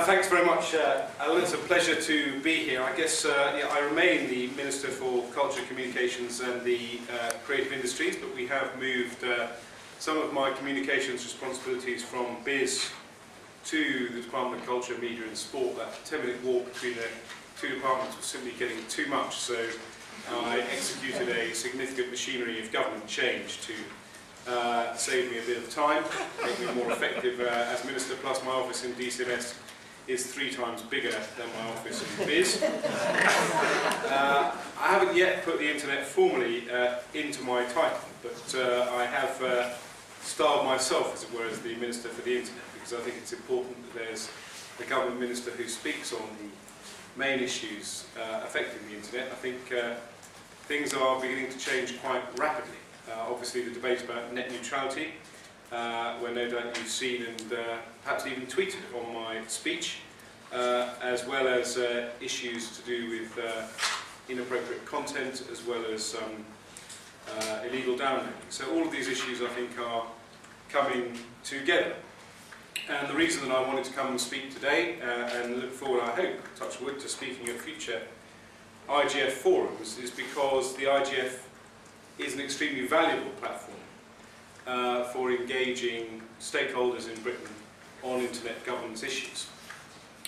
Thanks very much, Alan. It's a pleasure to be here. I guess I remain the Minister for Culture, Communications and the Creative Industries, but we have moved some of my communications responsibilities from BIS to the Department of Culture, Media and Sport. That 10-minute walk between the two departments was simply getting too much, so I executed a significant machinery of government change to save me a bit of time, make me more effective as Minister, plus my office in DCMS is 3 times bigger than my office in BIS. I haven't yet put the internet formally into my title, but I have styled myself, as it were, as the Minister for the Internet, because I think it's important that there's a government minister who speaks on the main issues affecting the internet. I think things are beginning to change quite rapidly. Obviously the debate about net neutrality, where no doubt you've seen and perhaps even tweeted on my speech, as well as issues to do with inappropriate content, as well as illegal downloading. So all of these issues, I think, are coming together. And the reason that I wanted to come and speak today, and look forward, I hope, touch wood, to speaking at future IGF forums, is because the IGF is an extremely valuable platform for engaging stakeholders in Britain on internet governance issues.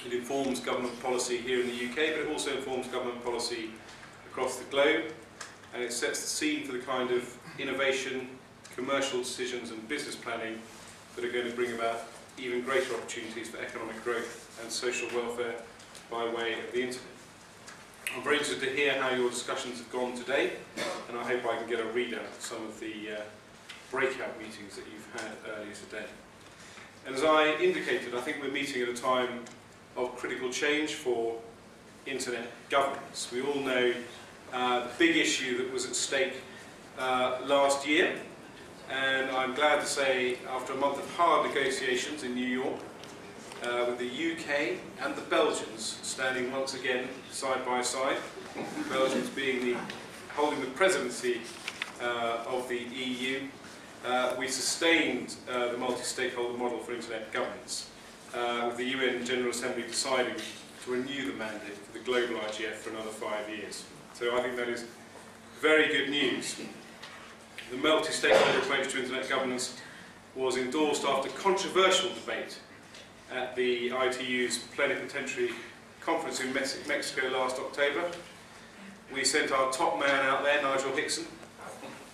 It informs government policy here in the UK, but it also informs government policy across the globe, and it sets the scene for the kind of innovation, commercial decisions and business planning that are going to bring about even greater opportunities for economic growth and social welfare by way of the internet. I'm very interested to hear how your discussions have gone today, and I hope I can get a readout of some of the breakout meetings that you've had earlier today. And as I indicated, I think we're meeting at a time of critical change for internet governance. We all know the big issue that was at stake last year, and I'm glad to say, after a month of hard negotiations in New York, with the UK and the Belgians standing once again side by side, the Belgians holding the presidency of the EU, we sustained the multi-stakeholder model for internet governance, with the UN General Assembly deciding to renew the mandate for the global IGF for another 5 years. So I think that is very good news. The multi-stakeholder approach to internet governance was endorsed after controversial debate at the ITU's plenipotentiary conference in Mexico last October. We sent our top man out there, Nigel Hickson.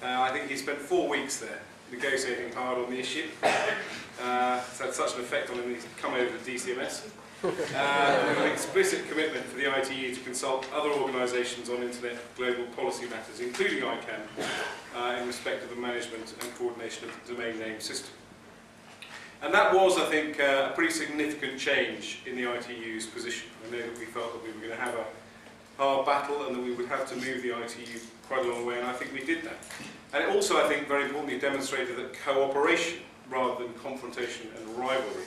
I think he spent 4 weeks there negotiating hard on the issue. It's had such an effect on him that he's come over to DCMS. With an explicit commitment for the ITU to consult other organisations on internet global policy matters, including ICANN, in respect of the management and coordination of the domain name system. And that was, I think, a pretty significant change in the ITU's position. I know that we felt that we were going to have a hard battle and that we would have to move the ITU quite a long way, and I think we did that. And it also, I think, very importantly demonstrated that cooperation, rather than confrontation and rivalry,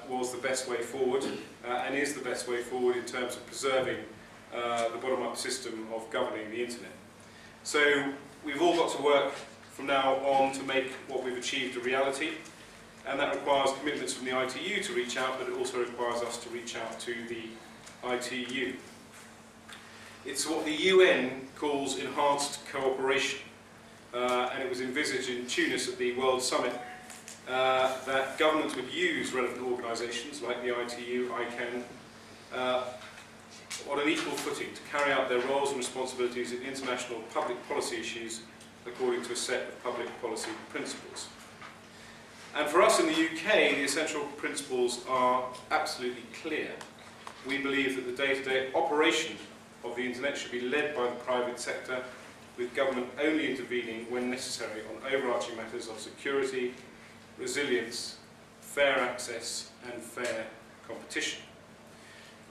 was the best way forward, and is the best way forward in terms of preserving the bottom-up system of governing the internet. So we've all got to work from now on to make what we've achieved a reality. And that requires commitments from the ITU to reach out, but it also requires us to reach out to the ITU. It's what the UN calls enhanced cooperation, and it was envisaged in Tunis at the World Summit that governments would use relevant organisations like the ITU, ICANN, on an equal footing to carry out their roles and responsibilities in international public policy issues according to a set of public policy principles. And for us in the UK, the essential principles are absolutely clear. We believe that the day-to-day operation of the internet should be led by the private sector, with government only intervening when necessary on overarching matters of security, resilience, fair access and fair competition.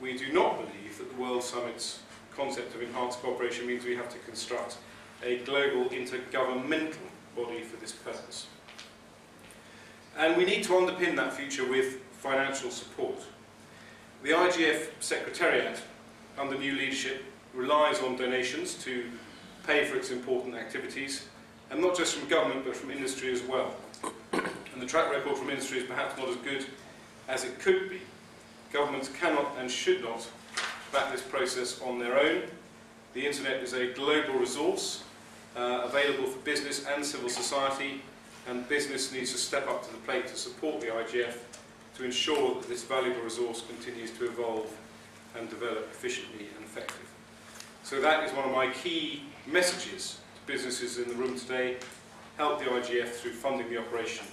We do not believe that the World Summit's concept of enhanced cooperation means we have to construct a global intergovernmental body for this purpose. And we need to underpin that future with financial support. The IGF Secretariat, under new leadership, relies on donations to pay for its important activities, and not just from government but from industry as well. And the track record from industry is perhaps not as good as it could be. Governments cannot and should not back this process on their own. The internet is a global resource available for business and civil society, and business needs to step up to the plate to support the IGF to ensure that this valuable resource continues to evolve and develop efficiently and effectively. So that is one of my key messages to businesses in the room today: help the IGF through funding the operation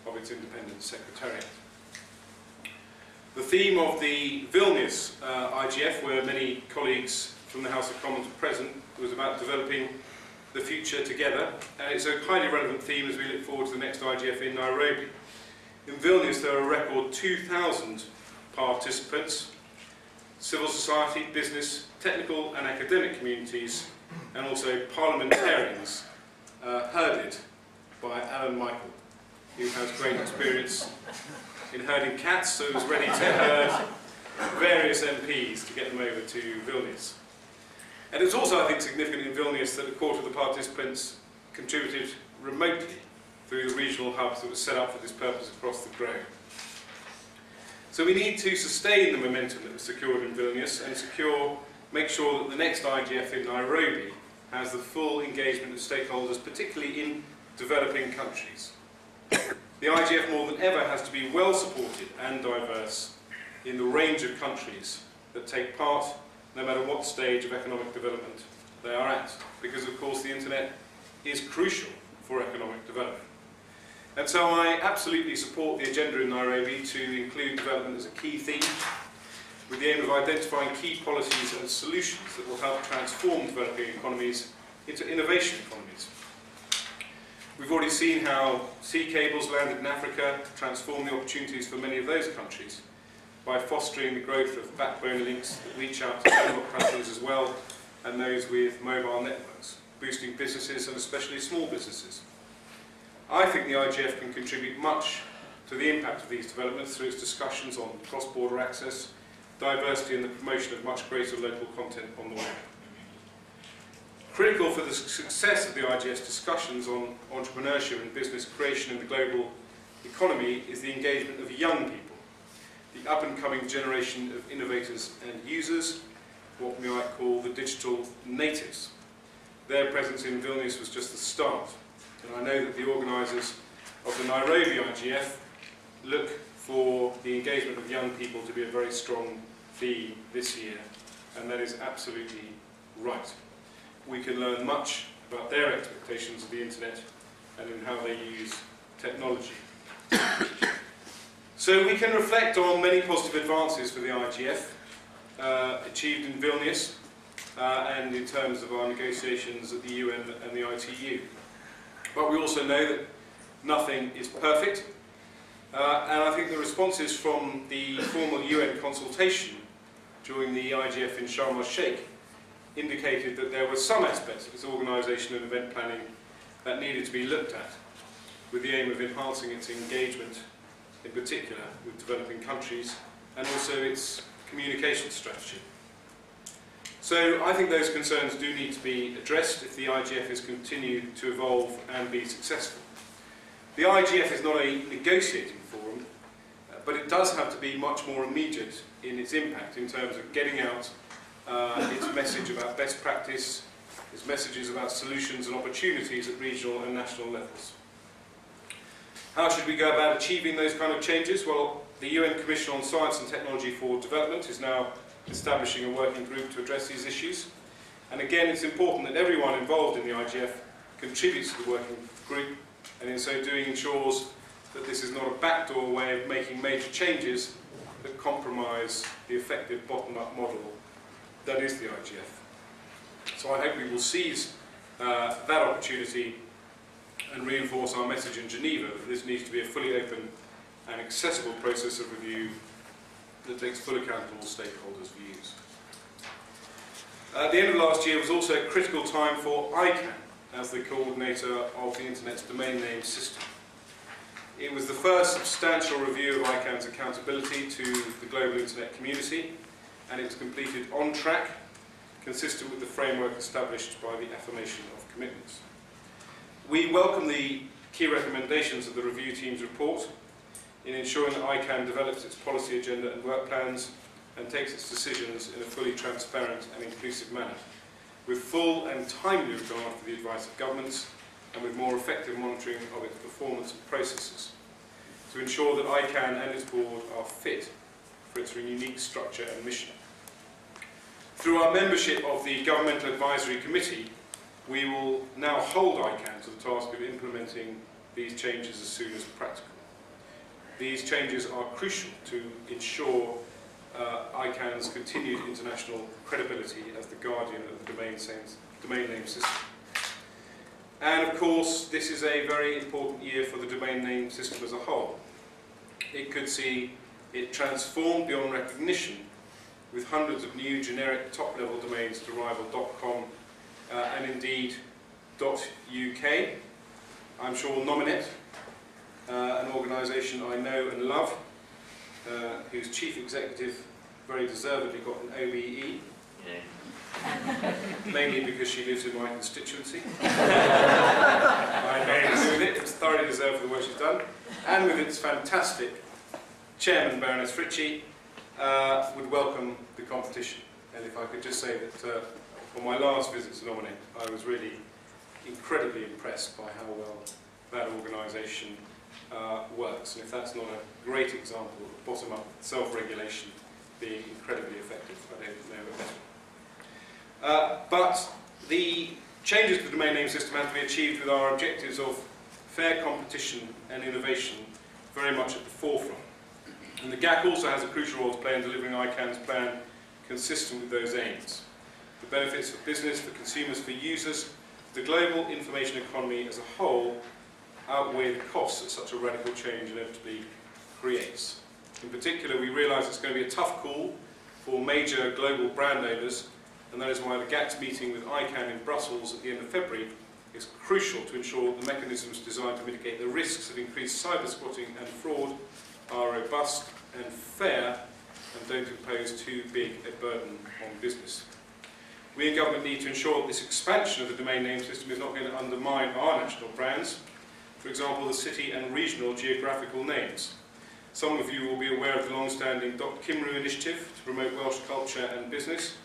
of its independent secretariat. The theme of the Vilnius IGF, where many colleagues from the House of Commons were present, was about developing the future together, and it's a highly relevant theme as we look forward to the next IGF in Nairobi. In Vilnius there are a record 2,000 participants: civil society, business, technical and academic communities, and also parliamentarians, herded by Alan Michael, who has great experience in herding cats, so was ready to herd various MPs to get them over to Vilnius. And it's also, I think, significant in Vilnius that a quarter of the participants contributed remotely through the regional hubs that were set up for this purpose across the globe. So we need to sustain the momentum that was secured in Vilnius and make sure that the next IGF in Nairobi has the full engagement of stakeholders, particularly in developing countries. The IGF more than ever has to be well supported and diverse in the range of countries that take part, no matter what stage of economic development they are at, because of course the internet is crucial for economic development. And so I absolutely support the agenda in Nairobi to include development as a key theme, with the aim of identifying key policies and solutions that will help transform developing economies into innovation economies. We've already seen how sea cables landed in Africa transform the opportunities for many of those countries by fostering the growth of backbone links that reach out to developed countries as well, and those with mobile networks, boosting businesses and especially small businesses. I think the IGF can contribute much to the impact of these developments through its discussions on cross-border access, diversity and the promotion of much greater local content on the web. Critical for the success of the IGF's discussions on entrepreneurship and business creation in the global economy is the engagement of young people, the up-and-coming generation of innovators and users, what we might call the digital natives. Their presence in Vilnius was just the start, and I know that the organisers of the Nairobi IGF look for the engagement of young people to be a very strong theme this year, and that is absolutely right. We can learn much about their expectations of the internet and in how they use technology. So we can reflect on many positive advances for the IGF achieved in Vilnius and in terms of our negotiations at the UN and the ITU. But we also know that nothing is perfect, and I think the responses from the formal UN consultation during the IGF in Sharm el-Sheikh indicated that there were some aspects of its organisation and event planning that needed to be looked at, with the aim of enhancing its engagement, in particular with developing countries, and also its communication strategy. So I think those concerns do need to be addressed if the IGF is continued to evolve and be successful. The IGF is not a negotiating forum, but it does have to be much more immediate in its impact in terms of getting out its message about best practice, its messages about solutions and opportunities at regional and national levels. How should we go about achieving those kind of changes? Well, the UN Commission on Science and Technology for Development is now establishing a working group to address these issues. And again, it's important that everyone involved in the IGF contributes to the working group, and in so doing ensures that this is not a backdoor way of making major changes that compromise the effective bottom-up model that is the IGF. So I hope we will seize that opportunity and reinforce our message in Geneva that this needs to be a fully open and accessible process of review that takes full account of all stakeholders' views. The end of last year was also a critical time for ICANN as the coordinator of the Internet's domain name system. It was the first substantial review of ICANN's accountability to the global Internet community, and it was completed on track, consistent with the framework established by the affirmation of commitments. We welcome the key recommendations of the review team's report, in ensuring that ICANN develops its policy agenda and work plans and takes its decisions in a fully transparent and inclusive manner, with full and timely regard for the advice of governments and with more effective monitoring of its performance and processes, to ensure that ICANN and its board are fit for its unique structure and mission. Through our membership of the Governmental Advisory Committee, we will now hold ICANN to the task of implementing these changes as soon as practical. These changes are crucial to ensure ICANN's continued international credibility as the guardian of the domain name system. And of course, this is a very important year for the domain name system as a whole. It could see it transformed beyond recognition, with hundreds of new generic top-level domains to rival .com and indeed .uk. I'm sure Nominet, an organisation I know and love, whose chief executive very deservedly got an OBE, mainly because she lives in my constituency. I'm not happy with it. It's thoroughly deserved for the work she's done. And with its fantastic chairman, Baroness Fritchie, would welcome the competition. And if I could just say that on my last visit to Nominet, I was really incredibly impressed by how well that organisation works. And if that's not a great example of bottom-up self-regulation being incredibly effective, I don't know it better. But the changes to the domain name system have to be achieved with our objectives of fair competition and innovation very much at the forefront. And the GAC also has a crucial role to play in delivering ICANN's plan consistent with those aims. The benefits for business, for consumers, for users, the global information economy as a whole outweigh the costs that such a radical change inevitably creates. In particular, we realise it's going to be a tough call for major global brand owners, and that is why the GAC's meeting with ICANN in Brussels at the end of February is crucial to ensure the mechanisms designed to mitigate the risks of increased cyber squatting and fraud are robust and fair and don't impose too big a burden on business. We in government need to ensure that this expansion of the domain name system is not going to undermine our national brands, for example the city and regional geographical names. Some of you will be aware of the long-standing .Cymru initiative to promote Welsh culture and business,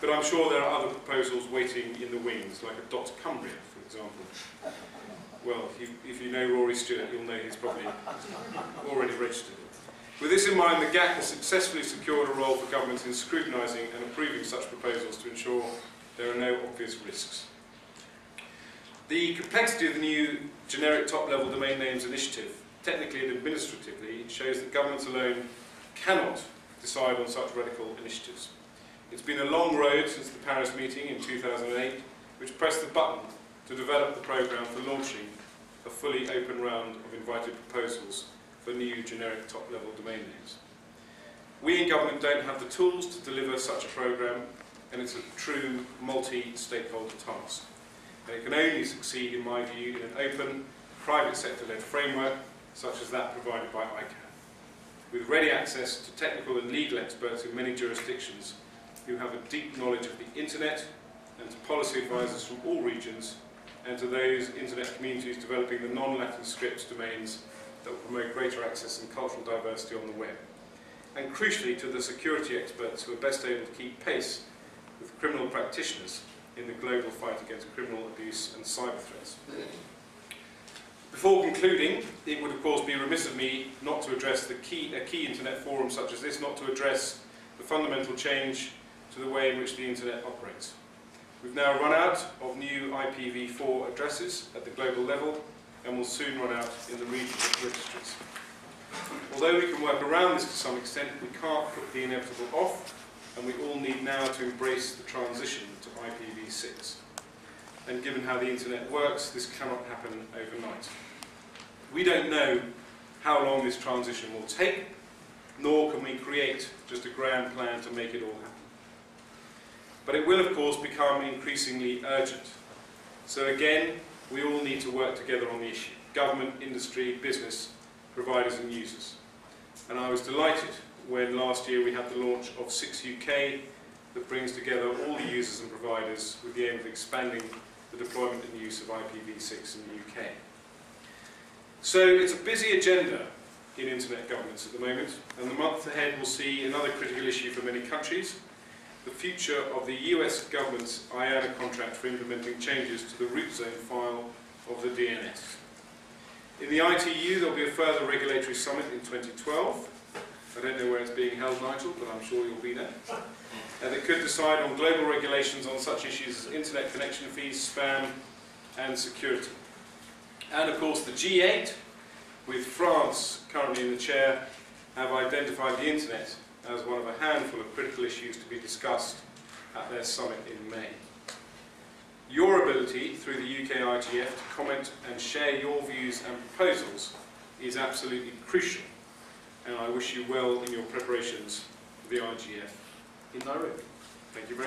but I'm sure there are other proposals waiting in the wings, like a .Cumbria, for example. Well, if you know Rory Stewart, you'll know he's probably already registered. With this in mind, the GAC has successfully secured a role for governments in scrutinising and approving such proposals to ensure there are no obvious risks. The complexity of the new generic top-level domain names initiative, technically and administratively, shows that governments alone cannot decide on such radical initiatives. It's been a long road since the Paris meeting in 2008, which pressed the button to develop the programme for launching a fully open round of invited proposals for new generic top-level domain names. We in government don't have the tools to deliver such a programme, and it's a true multi-stakeholder task. And it can only succeed, in my view, in an open, private sector-led framework, such as that provided by ICANN, with ready access to technical and legal experts in many jurisdictions who have a deep knowledge of the internet, and to policy advisors from all regions, and to those internet communities developing the non-Latin script domains that will promote greater access and cultural diversity on the web. And crucially, to the security experts who are best able to keep pace with criminal practitioners in the global fight against criminal abuse and cyber threats. Before concluding, it would of course be remiss of me not to address a key internet forum such as this, not to address the fundamental change to the way in which the internet operates. We've now run out of new IPv4 addresses at the global level, and will soon run out in the regional registries. Although we can work around this to some extent, we can't put the inevitable off, and we all need now to embrace the transition to IPv6. And given how the internet works, this cannot happen overnight. We don't know how long this transition will take, nor can we create just a grand plan to make it all happen. But it will, of course, become increasingly urgent. So again, we all need to work together on the issue. Government, industry, business, providers and users. And I was delighted when last year we had the launch of 6 UK that brings together all the users and providers with the aim of expanding the deployment and use of IPv6 in the UK. So it's a busy agenda in internet governance at the moment, and the month ahead will see another critical issue for many countries: the future of the US government's IANA contract for implementing changes to the root zone file of the DNS. In the ITU, there will be a further regulatory summit in 2012. I don't know where it's being held, Nigel, but I'm sure you'll be there. That could decide on global regulations on such issues as internet connection fees, spam, and security. And of course, the G8, with France currently in the chair, have identified the internet as one of a handful of critical issues to be discussed at their summit in May. Your ability through the UK IGF to comment and share your views and proposals is absolutely crucial, and I wish you well in your preparations for the IGF in Nairobi. Thank you very much.